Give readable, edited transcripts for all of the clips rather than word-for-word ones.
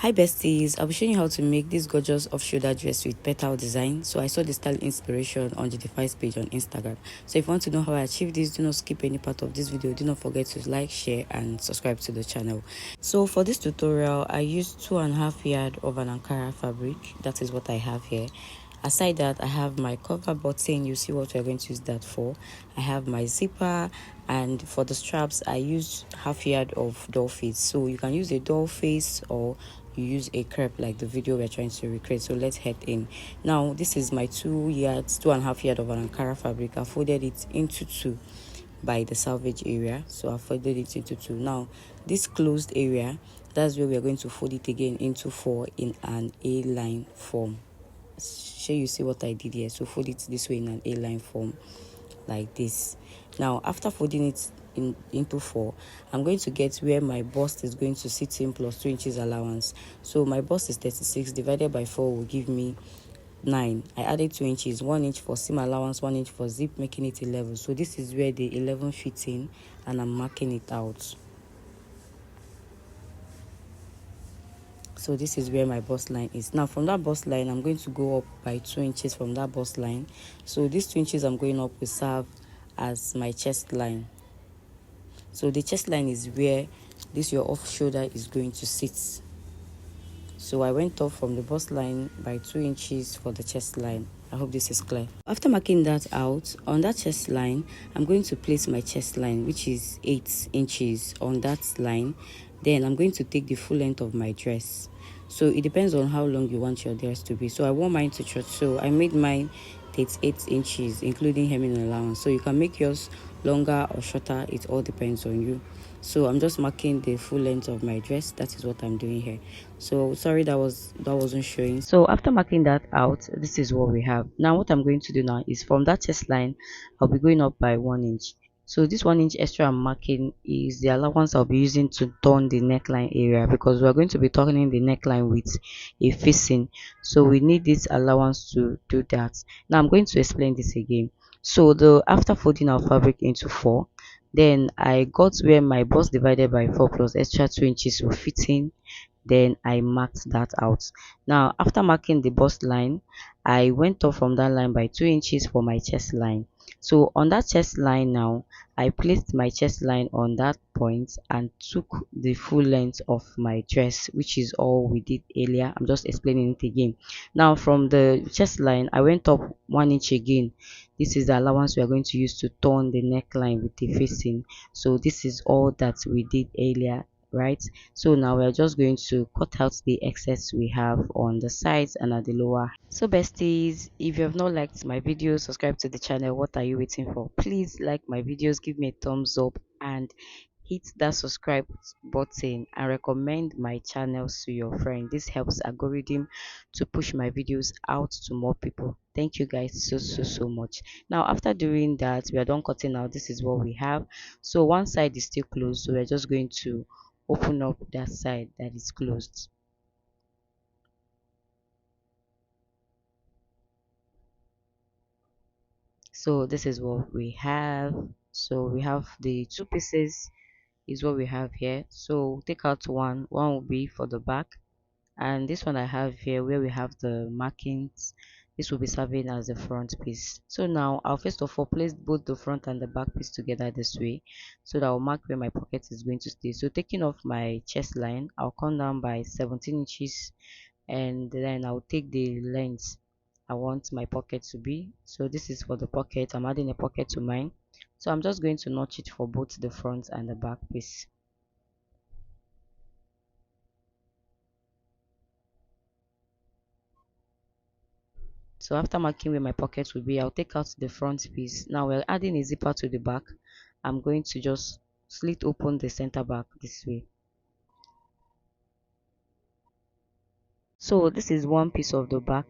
Hi besties, I'll be showing you how to make this gorgeous off-shoulder dress with petal design. So I saw the style inspiration on the Defies page on Instagram. So if you want to know how I achieved this, do not skip any part of this video. Do not forget to like, share and subscribe to the channel. So for this tutorial, I used 2.5 yards of an Ankara fabric. That is what I have here. Aside that, I have my cover button. You see what we're going to use that for. I have my zipper, and for the straps I used half yard of doll face. So you can use a doll face or you use a crepe like the video we're trying to recreate. So let's head in. Now this is my 2.5 yards of an Ankara fabric. I folded it into two by the selvage area, so I folded it into two. Now this closed area, that's where we are going to fold it again into four in an A-line form. Sure, you see what I did here. So fold it this way in an A-line form like this. Now after folding it into four, I'm going to get where my bust is going to sit in plus 2 inches allowance. So my bust is 36 divided by 4 will give me 9. I added 2 inches, 1 inch for seam allowance, 1 inch for zip, making it 11. So this is where the 11 fits in, and I'm marking it out. So this is where my bust line is. Now from that bust line, I'm going to go up by 2 inches from that bust line. So these 2 inches I'm going up will serve as my chest line. So the chest line is where this your off shoulder is going to sit. So I went up from the bust line by 2 inches for the chest line. I hope this is clear. After marking that out, on that chest line, I'm going to place my chest line, which is 8 inches on that line. Then I'm going to take the full length of my dress. So it depends on how long you want your dress to be. So I want mine to short, so I made mine 8 inches, including hemming allowance. So you can make yours longer or shorter, it all depends on you. So I'm just marking the full length of my dress. That is what I'm doing here. So sorry that wasn't showing. So after marking that out, this is what we have. Now what I'm going to do now is from that chest line, I'll be going up by 1 inch. So this 1 inch extra I'm marking is the allowance I'll be using to turn the neckline area, because we're going to be turning the neckline with a facing. So we need this allowance to do that. Now I'm going to explain this again. So after folding our fabric into four, then I got where my bust divided by 4 plus extra 2 inches will fit in. Then I marked that out. Now after marking the bust line, I went up from that line by 2 inches for my chest line. So on that chest line now, I placed my chest line on that point and took the full length of my dress, which is all we did earlier. I'm just explaining it again. Now from the chest line, I went up 1 inch again. This is the allowance we are going to use to turn the neckline with the facing. So this is all that we did earlier, right? So now we're just going to cut out the excess we have on the sides and at the lower. So besties, if you have not liked my video, subscribe to the channel. What are you waiting for? Please like my videos, give me a thumbs up and hit that subscribe button and recommend my channels to your friend. This helps algorithm to push my videos out to more people. Thank you guys so much. Now after doing that, we are done cutting out. This is what we have. So one side is still closed, so we're just going to open up that side that is closed. So this is what we have. So we have the two pieces is what we have here. So take out one will be for the back, and this one I have here where we have the markings, this will be serving as the front piece. So now I'll first of all place both the front and the back piece together this way, so that I'll mark where my pocket is going to stay. So taking off my chest line, I'll come down by 17 inches, and then I'll take the length I want my pocket to be. So this is for the pocket. I'm adding a pocket to mine, so I'm just going to notch it for both the front and the back piece. So after marking where my pocket will be, I'll take out the front piece. Now we're adding a zipper to the back. I'm going to just slit open the center back this way. So this is one piece of the back,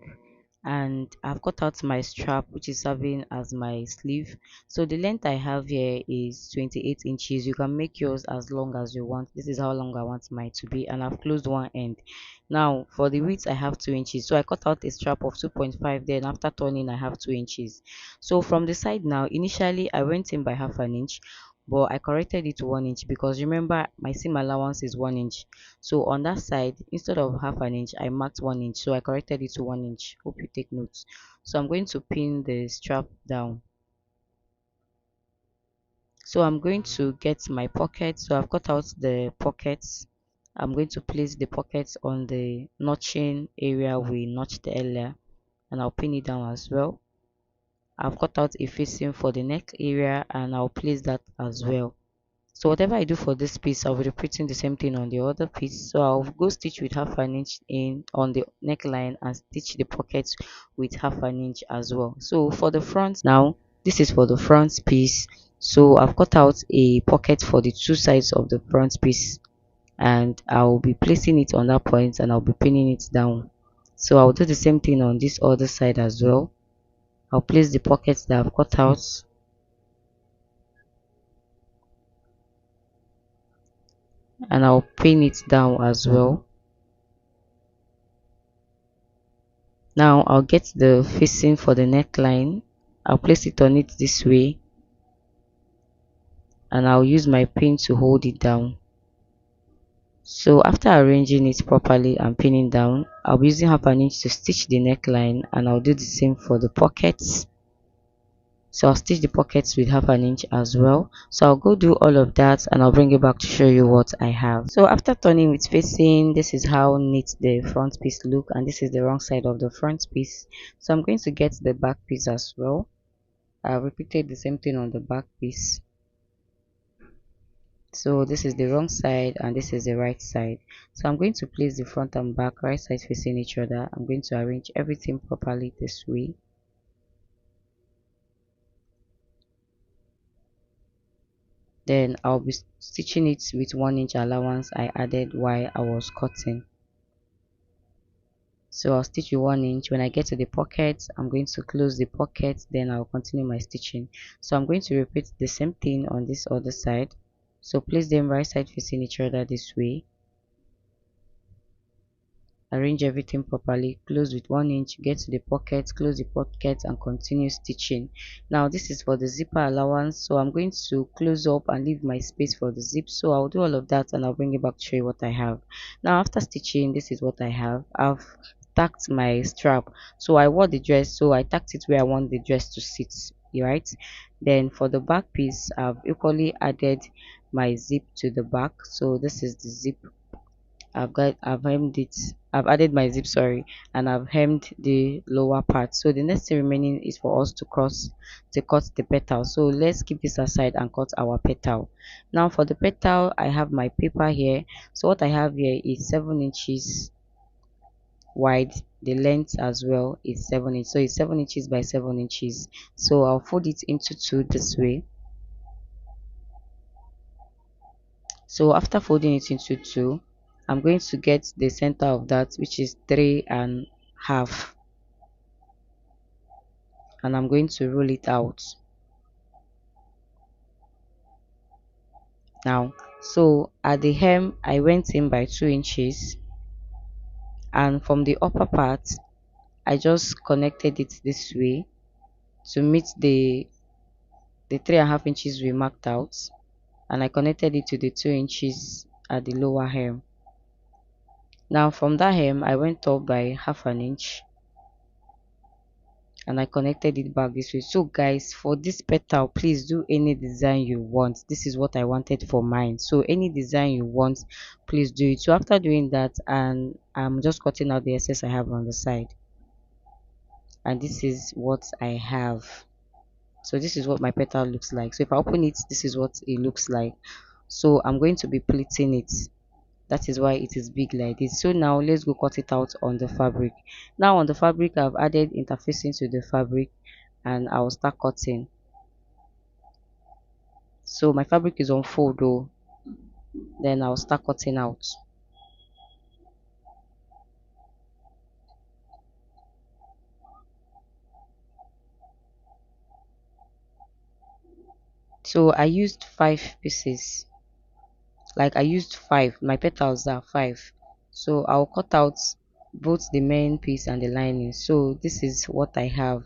and I've cut out my strap, which is serving as my sleeve. So the length I have here is 28 inches. You can make yours as long as you want. This is how long I want mine to be, and I've closed one end. Now for the width I have 2 inches, so I cut out a strap of 2.5. Then after turning I have 2 inches. So from the side now, initially I went in by half an inch, but I corrected it to 1 inch because remember my seam allowance is 1 inch. So on that side, instead of half an inch, I marked 1 inch. So I corrected it to 1 inch. Hope you take notes. So I'm going to pin the strap down. So I'm going to get my pocket. So I've cut out the pockets. I'm going to place the pockets on the notching area we notched earlier, and I'll pin it down as well. I've cut out a facing for the neck area and I'll place that as well. So whatever I do for this piece, I'll be repeating the same thing on the other piece. So I'll go stitch with half an inch in on the neckline and stitch the pockets with half an inch as well. So for the front now, this is for the front piece. So I've cut out a pocket for the two sides of the front piece and I'll be placing it on that point and I'll be pinning it down. So I'll do the same thing on this other side as well. I'll place the pockets that I've cut out and I'll pin it down as well. Now I'll get the facing for the neckline. I'll place it on it this way and I'll use my pin to hold it down. So after arranging it properly and pinning down, I'll be using half an inch to stitch the neckline and I'll do the same for the pockets. So I'll stitch the pockets with half an inch as well. So I'll go do all of that and I'll bring it back to show you what I have. So after turning with facing, this is how neat the front piece look, and this is the wrong side of the front piece. So I'm going to get the back piece as well. I've repeated the same thing on the back piece. So this is the wrong side and this is the right side. So I'm going to place the front and back right sides facing each other. I'm going to arrange everything properly this way. Then I'll be stitching it with 1 inch allowance I added while I was cutting. So I'll stitch with 1 inch. When I get to the pocket, I'm going to close the pocket, then I'll continue my stitching. So I'm going to repeat the same thing on this other side. So place them right side facing each other this way. Arrange everything properly, close with 1 inch, get to the pocket, close the pocket and continue stitching. Now this is for the zipper allowance, so I'm going to close up and leave my space for the zip. So I'll do all of that and I'll bring it back to show you what I have. Now after stitching, this is what I have. I've tacked my strap. So I wore the dress, so I tacked it where I want the dress to sit, right? Then for the back piece, I've equally added my zip to the back. So this is the zip. I've hemmed it. I've added my zip, sorry, and I've hemmed the lower part. So the next thing remaining is for us to cut the petal. So let's keep this aside and cut our petal. Now for the petal, I have my paper here. So what I have here is 7 inches wide. The length as well is 7 inches. So it's 7 inches by 7 inches. So I'll fold it into two this way. So after folding it into two, I'm going to get the center of that, which is 3.5, and I'm going to roll it out. Now, so at the hem, I went in by 2 inches, and from the upper part, I just connected it this way to meet the 3.5 inches we marked out, and I connected it to the 2 inches at the lower hem. Now from that hem, I went up by half an inch and I connected it back this way. So guys, for this petal, please do any design you want. This is what I wanted for mine. So any design you want, please do it. So after doing that, and I'm just cutting out the excess I have on the side, and this is what I have. So this is what my petal looks like. So if I open it, this is what it looks like. So I'm going to be pleating it. That is why it is big like this. So now let's go cut it out on the fabric. Now on the fabric, I've added interfacing to the fabric and I'll start cutting. So my fabric is on fold though, then I'll start cutting out. So I used 5 pieces, like I used 5, my petals are 5. So I'll cut out both the main piece and the lining. So this is what I have.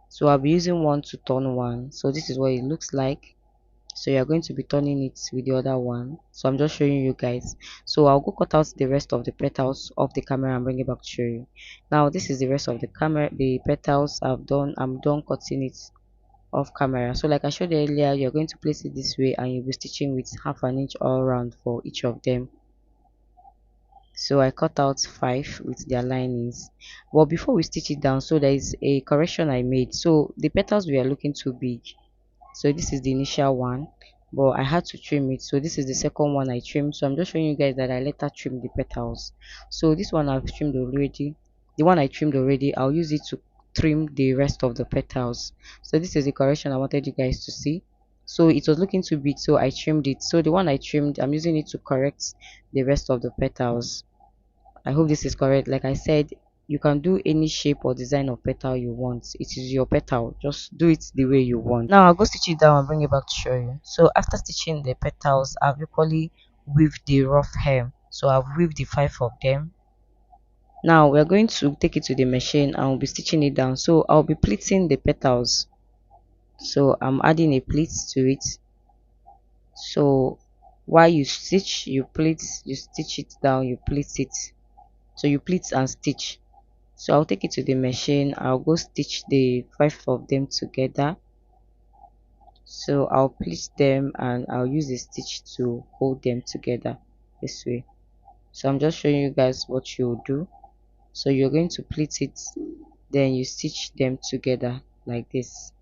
So I'll be using one to turn one. So this is what it looks like. So you're going to be turning it with the other one. So I'm just showing you guys. So I'll go cut out the rest of the petals off the camera and bring it back to show you. Now this is the rest of the camera, the petals I'm done cutting it off camera. So like I showed you earlier, you're going to place it this way and you'll be stitching with half an inch all around for each of them. So I cut out 5 with their linings. But before we stitch it down, so there is a correction I made. So the petals we are looking too big, so this is the initial one, but I had to trim it. So this is the second one I trimmed. So I'm just showing you guys that I later trimmed the petals. So this one I've trimmed already. The one I trimmed already, I'll use it to trim the rest of the petals. So this is the correction I wanted you guys to see. So it was looking too big, so I trimmed it. So the one I trimmed, I'm using it to correct the rest of the petals. I hope this is correct. Like I said, you can do any shape or design of petal you want. It is your petal. Just do it the way you want. Now I'll go stitch it down and bring it back to show you. So after stitching the petals, I've equally weaved the rough hem. So I've weaved the 5 of them. Now we're going to take it to the machine and we'll be stitching it down. So I'll be pleating the petals. So I'm adding a pleat to it. So while you stitch, you pleat, you stitch it down, you pleat it. So you pleat and stitch. So I'll take it to the machine. I'll go stitch the 5 of them together. So I'll pleat them and I'll use a stitch to hold them together this way. So I'm just showing you guys what you do. So you're going to pleat it, then you stitch them together like this.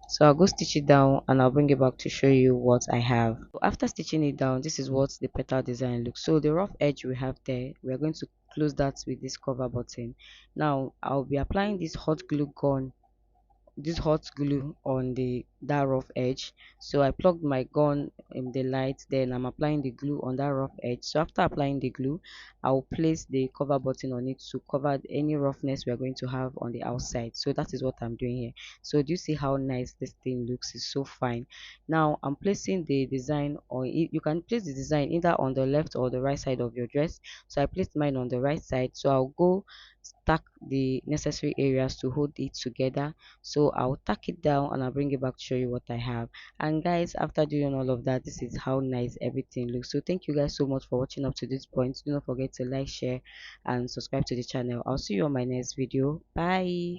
So I'll go stitch it down and I'll bring it back to show you what I have. So after stitching it down, this is what the petal design looks. So the rough edge we have there, we're going to close that with this cover button. Now I'll be applying this hot glue gun, this hot glue on the that rough edge. So I plugged my gun in the light, then I'm applying the glue on that rough edge. So after applying the glue, I'll place the cover button on it to cover any roughness we are going to have on the outside. So that is what I'm doing here. So do you see how nice this thing looks? It's so fine. Now I'm placing the design, or you can place the design either on the left or the right side of your dress. So I placed mine on the right side. So I'll go stack the necessary areas to hold it together. So I'll tack it down and I'll bring it back to show you what I have. And guys, after doing all of that, this is how nice everything looks. So thank you guys so much for watching up to this point. Do not forget to like, share and subscribe to the channel. I'll see you on my next video. Bye.